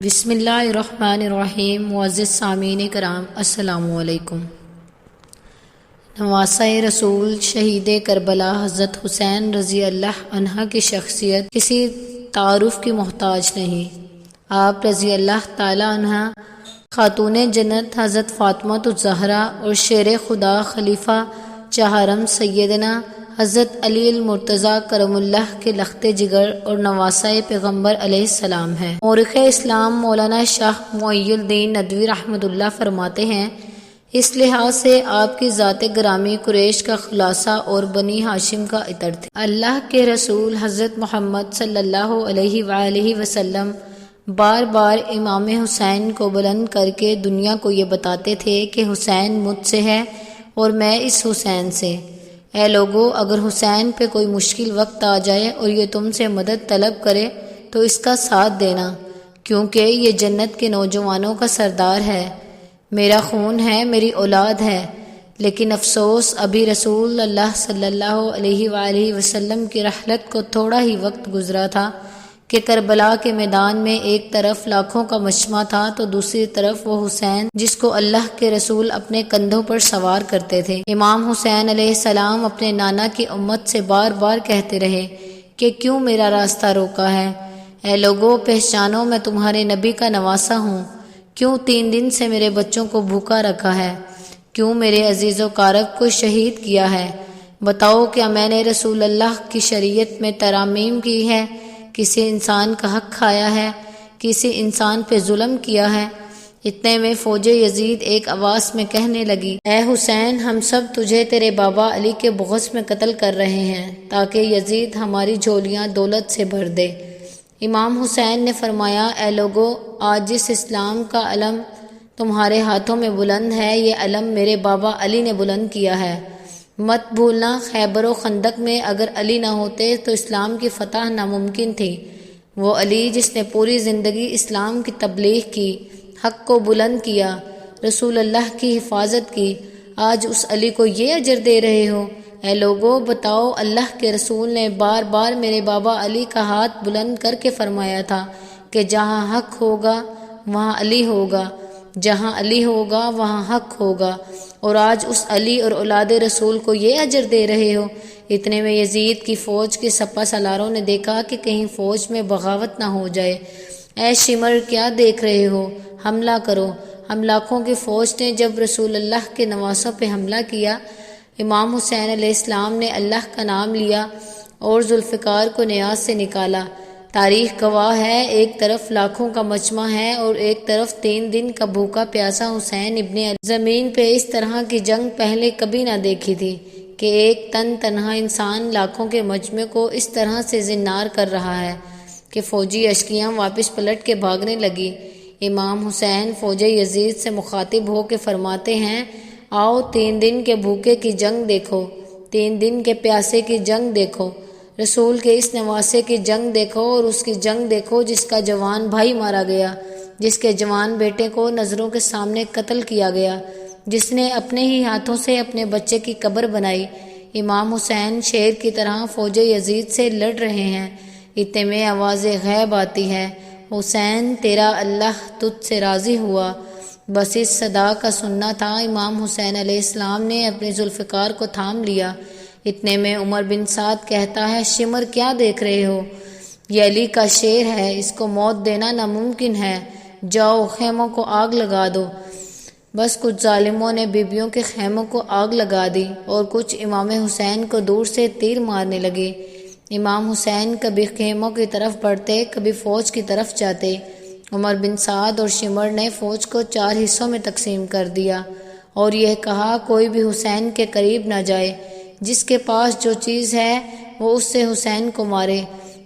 بسم اللہ الرحمن الرحیم۔ معزز سامعین کرام، السلام علیکم۔ نواسۂ رسول شہید کربلا حضرت حسین رضی اللہ عنہ کی شخصیت کسی تعارف کی محتاج نہیں۔ آپ رضی اللہ تعالی عنہ خاتون جنت حضرت فاطمہ الزہرا اور شیر خدا خلیفہ چہارم سیدنا حضرت علی المرتضیٰ کرم اللہ کے لخت جگر اور نواسۂ پیغمبر علیہ السلام ہے۔ مورخ اسلام مولانا شاہ معی الدین ندوی رحمۃ اللہ فرماتے ہیں، اس لحاظ سے آپ کی ذات گرامی قریش کا خلاصہ اور بنی ہاشم کا عطر تھی۔ اللہ کے رسول حضرت محمد صلی اللہ علیہ وآلہ وسلم بار بار امام حسین کو بلند کر کے دنیا کو یہ بتاتے تھے کہ حسین مجھ سے ہے اور میں اس حسین سے۔ اے لوگو، اگر حسین پہ کوئی مشکل وقت آ جائے اور یہ تم سے مدد طلب کرے تو اس کا ساتھ دینا، کیونکہ یہ جنت کے نوجوانوں کا سردار ہے، میرا خون ہے، میری اولاد ہے۔ لیکن افسوس، ابھی رسول اللہ صلی اللہ علیہ وآلہ وسلم کی رحلت کو تھوڑا ہی وقت گزرا تھا کہ کربلا کے میدان میں ایک طرف لاکھوں کا مجمع تھا تو دوسری طرف وہ حسین جس کو اللہ کے رسول اپنے کندھوں پر سوار کرتے تھے۔ امام حسین علیہ السلام اپنے نانا کی امت سے بار بار کہتے رہے کہ کیوں میرا راستہ روکا ہے؟ اے لوگو، پہچانو، میں تمہارے نبی کا نواسا ہوں۔ کیوں 3 دن سے میرے بچوں کو بھوکا رکھا ہے؟ کیوں میرے عزیز و قارب کو شہید کیا ہے؟ بتاؤ، کیا میں نے رسول اللہ کی شریعت میں ترامیم کی ہے؟ کسی انسان کا حق کھایا ہے؟ کسی انسان پہ ظلم کیا ہے؟ اتنے میں فوج یزید ایک آواز میں کہنے لگی، اے حسین، ہم سب تجھے تیرے بابا علی کے بغض میں قتل کر رہے ہیں تاکہ یزید ہماری جھولیاں دولت سے بھر دے۔ امام حسین نے فرمایا، اے لوگو، آج جس اسلام کا علم تمہارے ہاتھوں میں بلند ہے، یہ علم میرے بابا علی نے بلند کیا ہے۔ مت بھولنا، خیبر و خندق میں اگر علی نہ ہوتے تو اسلام کی فتح ناممکن تھی۔ وہ علی جس نے پوری زندگی اسلام کی تبلیغ کی، حق کو بلند کیا، رسول اللہ کی حفاظت کی، آج اس علی کو یہ اجر دے رہے ہو؟ اے لوگو، بتاؤ، اللہ کے رسول نے بار بار میرے بابا علی کا ہاتھ بلند کر کے فرمایا تھا کہ جہاں حق ہوگا وہاں علی ہوگا، جہاں علی ہوگا وہاں حق ہوگا، اور آج اس علی اور اولاد رسول کو یہ اجر دے رہے ہو۔ اتنے میں یزید کی فوج کے سپہ سالاروں نے دیکھا کہ کہیں فوج میں بغاوت نہ ہو جائے۔ اے شمر، کیا دیکھ رہے ہو؟ حملہ کرو۔ ہم لاکھوں کی فوج نے جب رسول اللہ کے نواسوں پہ حملہ کیا، امام حسین علیہ السلام نے اللہ کا نام لیا اور ذوالفقار کو نیاز سے نکالا۔ تاریخ گواہ ہے، ایک طرف لاکھوں کا مجمع ہے اور ایک طرف 3 دن کا بھوکا پیاسا حسین ابن علی۔ زمین پہ اس طرح کی جنگ پہلے کبھی نہ دیکھی تھی کہ ایک تنہا انسان لاکھوں کے مجمع کو اس طرح سے زنار کر رہا ہے کہ فوجی اشکیاں واپس پلٹ کے بھاگنے لگی۔ امام حسین فوج یزید سے مخاطب ہو کے فرماتے ہیں، آؤ 3 دن کے بھوکے کی جنگ دیکھو، 3 دن کے پیاسے کی جنگ دیکھو، رسول کے اس نواسے کی جنگ دیکھو، اور اس کی جنگ دیکھو جس کا جوان بھائی مارا گیا، جس کے جوان بیٹے کو نظروں کے سامنے قتل کیا گیا، جس نے اپنے ہی ہاتھوں سے اپنے بچے کی قبر بنائی۔ امام حسین شیر کی طرح فوج یزید سے لڑ رہے ہیں۔ اتنے میں آواز غیب آتی ہے، حسین، تیرا اللہ تجھ سے راضی ہوا۔ بس اس صدا کا سننا تھا، امام حسین علیہ السلام نے اپنے ذوالفقار کو تھام لیا۔ اتنے میں عمر بن سعد کہتا ہے، شمر، کیا دیکھ رہے ہو؟ یہ علی کا شیر ہے، اس کو موت دینا ناممکن ہے، جاؤ خیموں کو آگ لگا دو۔ بس کچھ ظالموں نے بیبیوں کے خیموں کو آگ لگا دی اور کچھ امام حسین کو دور سے تیر مارنے لگے۔ امام حسین کبھی خیموں کی طرف بڑھتے، کبھی فوج کی طرف جاتے۔ عمر بن سعد اور شمر نے فوج کو 4 حصوں میں تقسیم کر دیا اور یہ کہا، کوئی بھی حسین کے قریب نہ جائے، جس کے پاس جو چیز ہے وہ اس سے حسین کو مارے،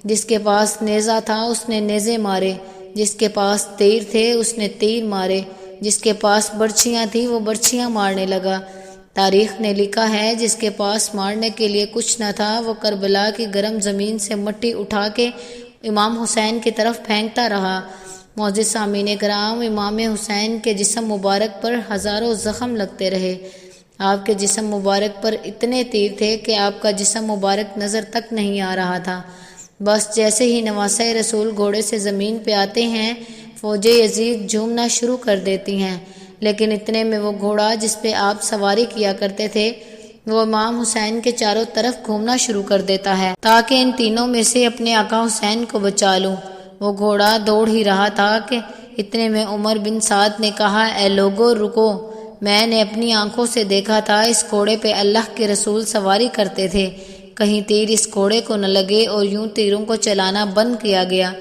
جس کے پاس نیزہ تھا اس نے نیزے مارے، جس کے پاس تیر تھے اس نے تیر مارے، جس کے پاس برچھیاں تھیں وہ برچھیاں مارنے لگا۔ تاریخ نے لکھا ہے، جس کے پاس مارنے کے لیے کچھ نہ تھا وہ کربلا کی گرم زمین سے مٹی اٹھا کے امام حسین کی طرف پھینکتا رہا۔ معزز سامعین کرام، امام حسین کے جسم مبارک پر ہزاروں زخم لگتے رہے۔ آپ کے جسم مبارک پر اتنے تیر تھے کہ آپ کا جسم مبارک نظر تک نہیں آ رہا تھا۔ بس جیسے ہی نواسۂ رسول گھوڑے سے زمین پہ آتے ہیں، فوجیں یزید جھومنا شروع کر دیتی ہیں، لیکن اتنے میں وہ گھوڑا جس پہ آپ سواری کیا کرتے تھے وہ امام حسین کے چاروں طرف گھومنا شروع کر دیتا ہے تاکہ ان تینوں میں سے اپنے آقا حسین کو بچا لوں۔ وہ گھوڑا دوڑ ہی رہا تھا کہ اتنے میں عمر بن سعد نے کہا، اے لوگو رکو، میں نے اپنی آنکھوں سے دیکھا تھا اس گھوڑے پہ اللہ کے رسول سواری کرتے تھے، کہیں تیر اس گھوڑے کو نہ لگے اور یوں تیروں کو چلانا بند کیا گیا۔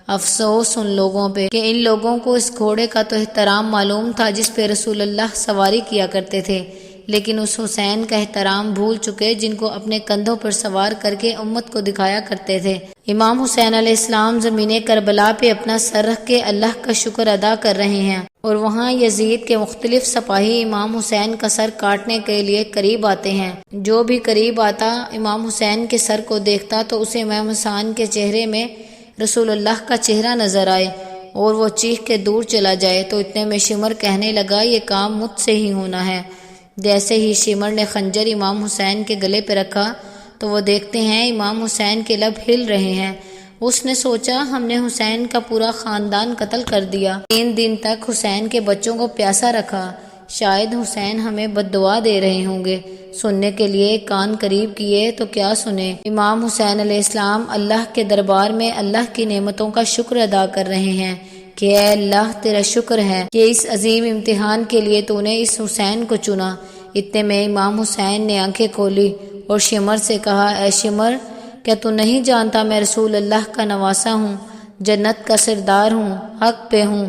افسوس ان لوگوں پہ کہ ان لوگوں کو اس گھوڑے کا تو احترام معلوم تھا جس پہ رسول اللہ سواری کیا کرتے تھے، لیکن اس حسین کا احترام بھول چکے جن کو اپنے کندھوں پر سوار کر کے امت کو دکھایا کرتے تھے۔ امام حسین علیہ السلام زمین کربلا پہ اپنا سر رکھ کے اللہ کا شکر ادا کر رہے ہیں، اور وہاں یزید کے مختلف سپاہی امام حسین کا سر کاٹنے کے لیے قریب آتے ہیں۔ جو بھی قریب آتا امام حسین کے سر کو دیکھتا تو اسے امام حسین کے چہرے میں رسول اللہ کا چہرہ نظر آئے اور وہ چیخ کے دور چلا جائے، تو اتنے میں شمر کہنے لگا، یہ کام مجھ سے ہی ہونا ہے۔ جیسے ہی شمر نے خنجر امام حسین کے گلے پہ رکھا تو وہ دیکھتے ہیں امام حسین کے لب ہل رہے ہیں۔ اس نے سوچا، ہم نے حسین کا پورا خاندان قتل کر دیا، 3 دن تک حسین کے بچوں کو پیاسا رکھا، شاید حسین ہمیں بد دعا دے رہے ہوں گے۔ سننے کے لیے کان قریب کیے تو کیا سنے، امام حسین علیہ السلام اللہ کے دربار میں اللہ کی نعمتوں کا شکر ادا کر رہے ہیں کہ اے اللہ تیرا شکر ہے کہ اس عظیم امتحان کے لیے تو نے اس حسین کو چنا۔ اتنے میں امام حسین نے آنکھیں کھولی اور شمر سے کہا، اے شمر، کیا تو نہیں جانتا میں رسول اللہ کا نواسا ہوں، جنت کا سردار ہوں، حق پہ ہوں،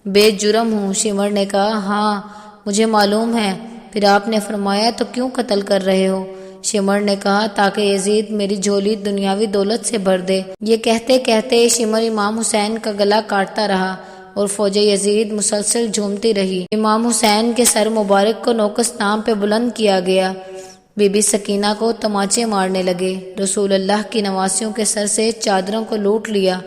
بے جرم ہوں؟ شمر نے کہا، ہاں مجھے معلوم ہے۔ پھر آپ نے فرمایا، تو کیوں قتل کر رہے ہو؟ شمر نے کہا، تاکہ یزید میری جھولی دنیاوی دولت سے بھر دے۔ یہ کہتے کہتے شمر امام حسین کا گلا کاٹتا رہا اور فوج یزید مسلسل جھومتی رہی۔ امام حسین کے سر مبارک کو نوکس نام پہ بلند کیا گیا۔ بی بی سکینہ کو تماچے مارنے لگے، رسول اللہ کی نواسیوں کے سر سے چادروں کو لوٹ لیا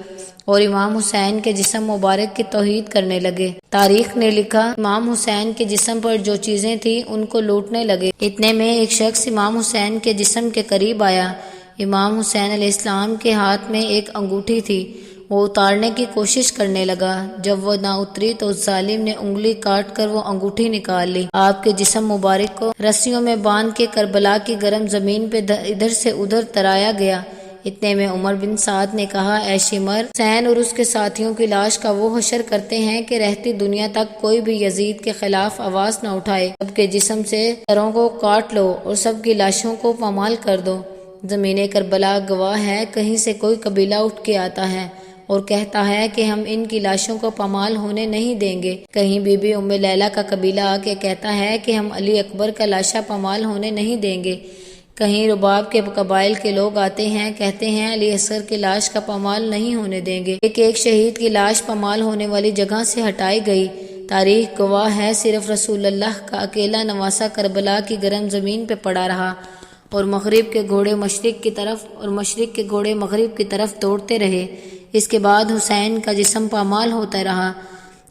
اور امام حسین کے جسم مبارک کی توحید کرنے لگے۔ تاریخ نے لکھا، امام حسین کے جسم پر جو چیزیں تھیں ان کو لوٹنے لگے۔ اتنے میں ایک شخص امام حسین کے جسم کے قریب آیا۔ امام حسین علیہ السلام کے ہاتھ میں ایک انگوٹھی تھی، وہ اتارنے کی کوشش کرنے لگا۔ جب وہ نہ اتری تو اس ظالم نے انگلی کاٹ کر وہ انگوٹھی نکال لی۔ آپ کے جسم مبارک کو رسیوں میں باندھ کے کربلا کی گرم زمین پہ ادھر سے ادھر ترایا گیا۔ اتنے میں عمر بن سعد نے کہا، اے شمر، حسین اور اس کے ساتھیوں کی لاش کا وہ حشر کرتے ہیں کہ رہتی دنیا تک کوئی بھی یزید کے خلاف آواز نہ اٹھائے۔ سب کے جسم سے سروں کو کاٹ لو اور سب کی لاشوں کو پامال کر دو۔ زمین کربلا گواہ ہے، کہیں سے کوئی قبیلہ اٹھ کے آتا ہے اور کہتا ہے کہ ہم ان کی لاشوں کو پامال ہونے نہیں دیں گے۔ کہیں بی بی ام لیلہ کا قبیلہ آ کے کہتا ہے کہ ہم علی اکبر کا لاشا پامال ہونے نہیں دیں گے۔ کہیں رباب کے قبائل کے لوگ آتے ہیں، کہتے ہیں علی اصغر کی لاش کا پامال نہیں ہونے دیں گے۔ ایک شہید کی لاش پامال ہونے والی جگہ سے ہٹائی گئی۔ تاریخ گواہ ہے، صرف رسول اللہ کا اکیلا نواسا کربلا کی گرم زمین پہ پڑا رہا اور مغرب کے گھوڑے مشرق کی طرف اور مشرق کے گھوڑے مغرب کی طرف دوڑتے رہے۔ اس کے بعد حسین کا جسم پامال ہوتا رہا۔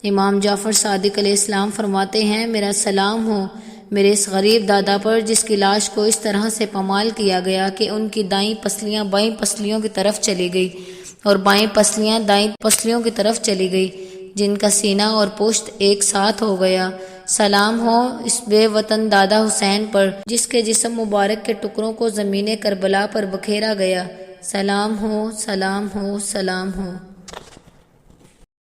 امام جعفر صادق علیہ السلام فرماتے ہیں، میرا سلام ہو میرے اس غریب دادا پر جس کی لاش کو اس طرح سے پامال کیا گیا کہ ان کی دائیں پسلیاں بائیں پسلیوں کی طرف چلی گئی اور بائیں پسلیاں دائیں پسلیوں کی طرف چلی گئی، جن کا سینہ اور پشت ایک ساتھ ہو گیا۔ سلام ہو اس بے وطن دادا حسین پر جس کے جسم مبارک کے ٹکڑوں کو زمین کربلا پر بکھیرا گیا۔ سلام ہو، سلام ہو، سلام ہو۔